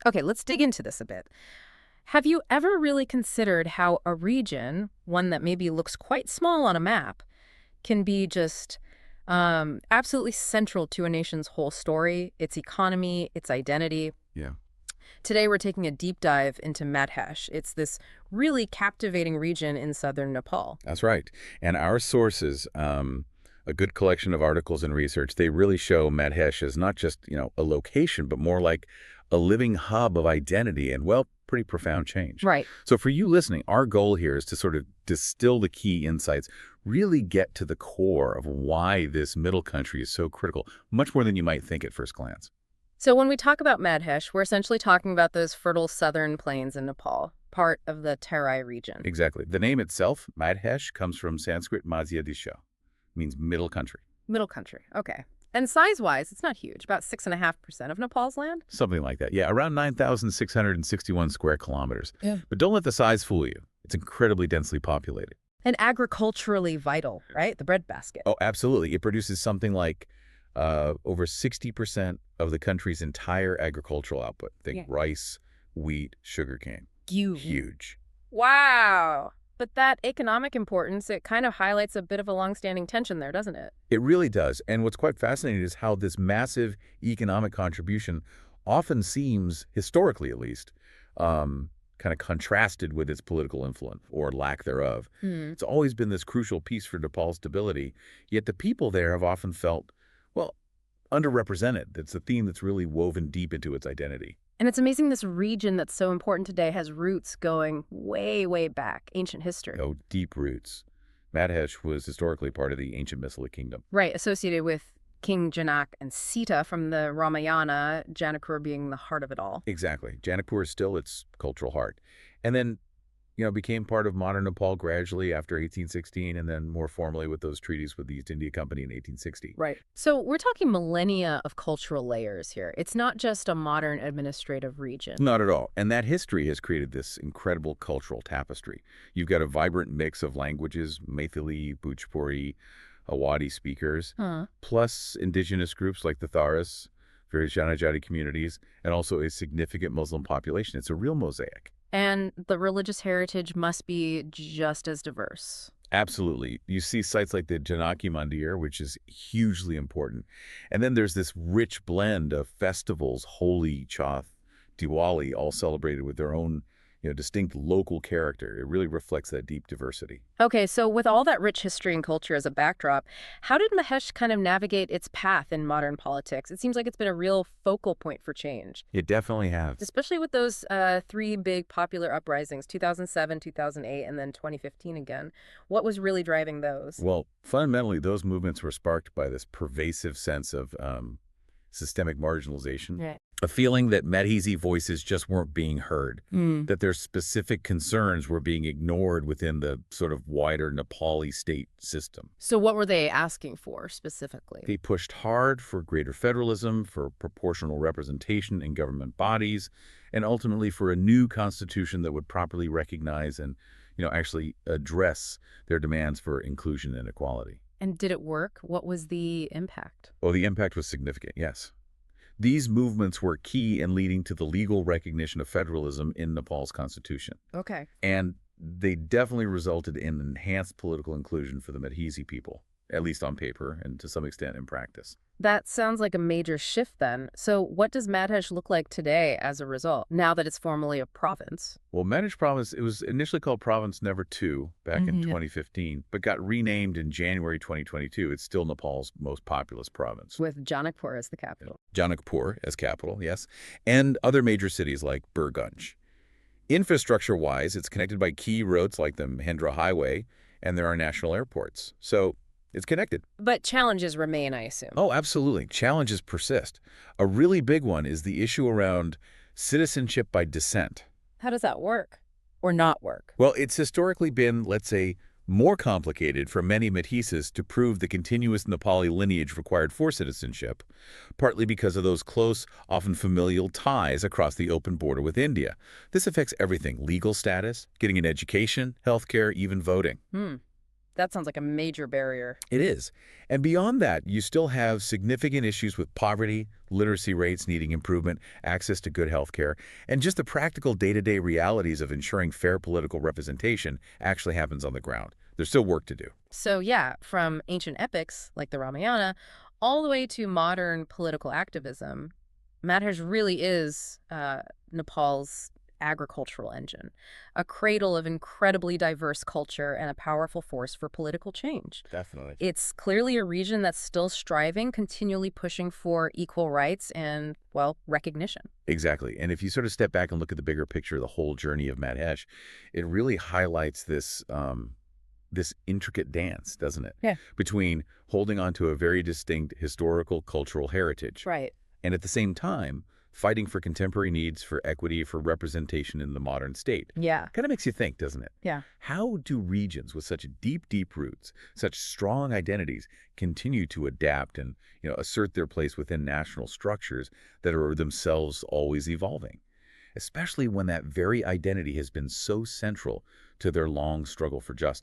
Okay, let's dig into this a bit. Have you ever really considered how a region, one that maybe looks quite small on a map, can be just absolutely central to a nation's whole story, its economy, its identity? Yeah. Today, we're taking a deep dive into Madhesh. It's this really captivating region in southern Nepal. That's right. And our sources, a good collection of articles and research, they really show Madhesh as not just, a location, but more like a living hub of identity and, well, pretty profound change. Right. So for you listening, our goal here is to sort of distill the key insights, really get to the core of why this middle country is so critical, much more than you might think at first glance. So when we talk about Madhesh, we're essentially talking about those fertile southern plains in Nepal, part of the Terai region. Exactly. The name itself, Madhesh, comes from Sanskrit Madhya Disha, means middle country. Middle country, okay. And size-wise, it's not huge, about 6.5% of Nepal's land? Something like that. Yeah, around 9,661 square kilometers. Yeah. But don't let the size fool you. It's incredibly densely populated. And agriculturally vital, right? The breadbasket. Oh, absolutely. It produces something like over 60% of the country's entire agricultural output. Think rice, wheat, sugarcane. Huge. Huge. Wow. But that economic importance, it kind of highlights a bit of a longstanding tension there, doesn't it? It really does. And what's quite fascinating is how this massive economic contribution often seems, historically at least, kind of contrasted with its political influence or lack thereof. It's always been this crucial piece for Nepal's stability, yet the people there have often felt, well, underrepresented. That's a theme that's really woven deep into its identity. And it's amazing this region that's so important today has roots going way, way back, ancient history. Oh, deep roots. Madhesh was historically part of the ancient Maithili kingdom. Right, associated with King Janak and Sita from the Ramayana, Janakpur being the heart of it all. Exactly. Janakpur is still its cultural heart. And then, became part of modern Nepal gradually after 1816, and then more formally with those treaties with the East India Company in 1860. Right. So we're talking millennia of cultural layers here. It's not just a modern administrative region. Not at all. And that history has created this incredible cultural tapestry. You've got a vibrant mix of languages, Maithili, Bhojpuri, Awadhi speakers, plus indigenous groups like the Tharus, various Janajati communities, and also a significant Muslim population. It's a real mosaic. And the religious heritage must be just as diverse. Absolutely. You see sites like the Janaki Mandir, which is hugely important. And then there's this rich blend of festivals, Holi, Chhath, Diwali, all celebrated with their own distinct local character. It really reflects that deep diversity. Okay, so with all that rich history and culture as a backdrop, how did Mahesh kind of navigate its path in modern politics? It seems like it's been a real focal point for change. It definitely has. Especially with those three big popular uprisings, 2007, 2008, and then 2015 again. What was really driving those? Well, fundamentally, those movements were sparked by this pervasive sense of systemic marginalization. Right. A feeling that Madhesi voices just weren't being heard, that their specific concerns were being ignored within the sort of wider Nepali state system. So what were they asking for specifically? They pushed hard for greater federalism, for proportional representation in government bodies, and ultimately for a new constitution that would properly recognize and, actually address their demands for inclusion and equality. And did it work? What was the impact? Oh, the impact was significant, yes. These movements were key in leading to the legal recognition of federalism in Nepal's constitution. Okay. And they definitely resulted in enhanced political inclusion for the Madhesi people, at least on paper and to some extent in practice. That sounds like a major shift then. So what does Madhesh look like today as a result, now that it's formally a province? Well, Madhesh Province, it was initially called Province Number 2 back in 2015, but got renamed in January 2022. It's still Nepal's most populous province. With Janakpur as the capital. Janakpur as capital, yes, and other major cities like Burgunj. Infrastructure-wise, it's connected by key roads like the Mahendra Highway, and there are national airports. So it's connected. But challenges remain, I assume. Oh, absolutely. Challenges persist. A really big one is the issue around citizenship by descent. How does that work? Or not work? Well, it's historically been, let's say, more complicated for many Madhesis to prove the continuous Nepali lineage required for citizenship, partly because of those close, often familial ties across the open border with India. This affects everything: legal status, getting an education, healthcare, even voting. That sounds like a major barrier. It is. And beyond that, you still have significant issues with poverty, literacy rates needing improvement, access to good health care, and just the practical day-to-day realities of ensuring fair political representation actually happens on the ground. There's still work to do. So yeah, from ancient epics like the Ramayana all the way to modern political activism, Madhesh really is Nepal's agricultural engine, a cradle of incredibly diverse culture and a powerful force for political change. Definitely. It's clearly a region that's still striving, continually pushing for equal rights and, well, recognition. Exactly. And if you sort of step back and look at the bigger picture, the whole journey of Madhesh, it really highlights this intricate dance, doesn't it? Yeah. Between holding on to a very distinct historical, cultural heritage, Right. and at the same time, fighting for contemporary needs, for equity, for representation in the modern state. Yeah. Kind of makes you think, doesn't it? Yeah. How do regions with such deep, deep roots, such strong identities, continue to adapt and, assert their place within national structures that are themselves always evolving? Especially when that very identity has been so central to their long struggle for justice.